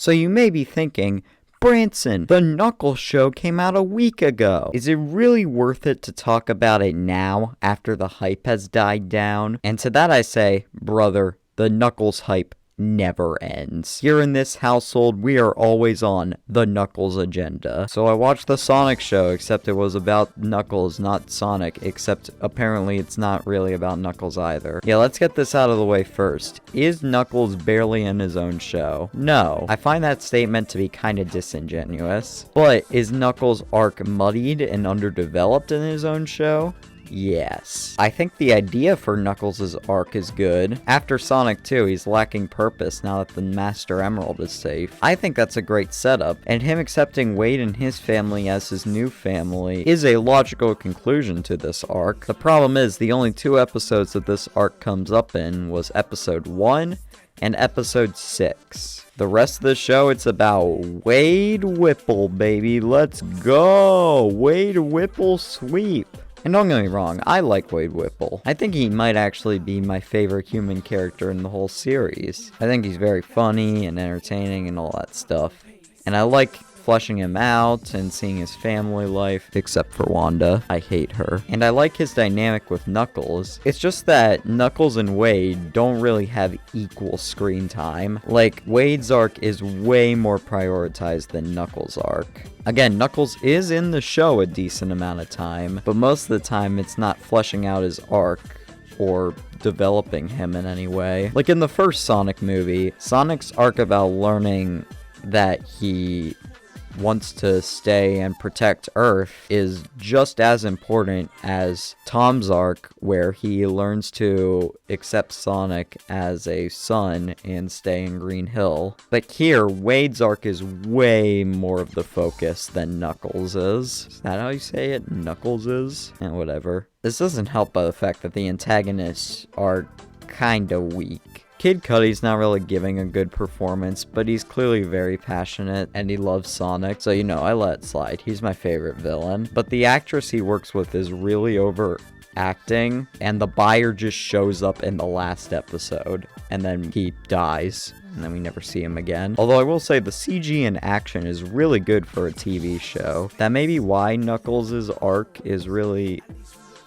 So you may be thinking, Branson, the Knuckles show came out a week ago. Is it really worth it to talk about it now after the hype has died down? And to that I say, brother, the Knuckles hype never ends. Here in this household, we are always on the Knuckles agenda. So I watched the Sonic show, except it was about Knuckles, not Sonic, except apparently it's not really about Knuckles either. Yeah, let's get this out of the way first. Is Knuckles barely in his own show? No. I find that statement to be kind of disingenuous. But is Knuckles' arc muddied and underdeveloped in his own show? Yes. I think the idea for Knuckles' arc is good. After Sonic 2, he's lacking purpose now that the Master Emerald is safe. I think that's a great setup, and him accepting Wade and his family as his new family is a logical conclusion to this arc. The problem is, the only 2 episodes that this arc comes up in was episode 1 and episode 6. The rest of the show, it's about Wade Whipple, baby. Let's go! Wade Whipple sweep. And don't get me wrong, I like Wade Whipple. I think he might actually be my favorite human character in the whole series. I think he's very funny and entertaining and all that stuff. And I like fleshing him out and seeing his family life, except for Wanda. I hate her. And I like his dynamic with Knuckles. It's just that Knuckles and Wade don't really have equal screen time. Like, Wade's arc is way more prioritized than Knuckles' arc. Again, Knuckles is in the show a decent amount of time, but most of the time it's not fleshing out his arc or developing him in any way. Like in the first Sonic movie, Sonic's arc about learning that he wants to stay and protect Earth is just as important as Tom's arc, where he learns to accept Sonic as a son and stay in Green Hill. But here, Wade's arc is way more of the focus than Knuckles is. Is that how you say it? Knuckles is? And whatever. This doesn't help by the fact that the antagonists are kinda weak. Kid Cudi's not really giving a good performance, but he's clearly very passionate, and he loves Sonic, so I let it slide. He's my favorite villain. But the actress he works with is really overacting, and the buyer just shows up in the last episode, and then he dies, and then we never see him again. Although I will say the CG in action is really good for a TV show. That may be why Knuckles' arc is really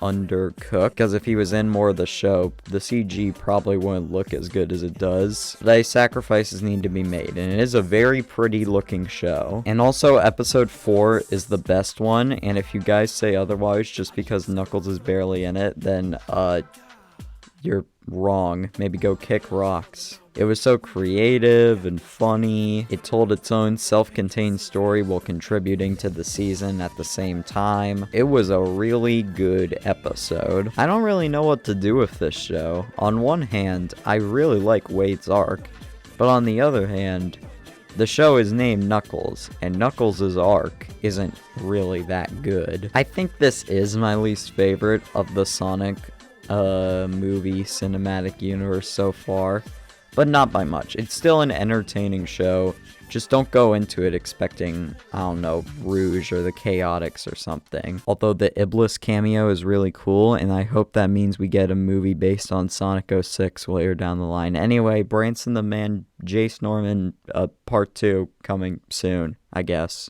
undercooked, because if he was in more of the show, the CG probably wouldn't look as good as it does. But sacrifices need to be made, and it is a very pretty looking show. And also, episode 4 is the best one, and if you guys say otherwise just because Knuckles is barely in it, then you're wrong. Maybe go kick rocks. It was so creative and funny. It told its own self-contained story while contributing to the season at the same time. It was a really good episode. I don't really know what to do with this show. On one hand, I really like Wade's arc, but on the other hand, the show is named Knuckles, and Knuckles' arc isn't really that good. I think this is my least favorite of the Sonic movie cinematic universe so far, but not by much. It's still an entertaining show. Just don't go into it expecting, I don't know, Rouge or the Chaotix or something. Although the Iblis cameo is really cool, and I hope that means we get a movie based on Sonic 06 later down the line. Anyway, Branson the Man, Jace Norman, part 2 coming soon, I guess.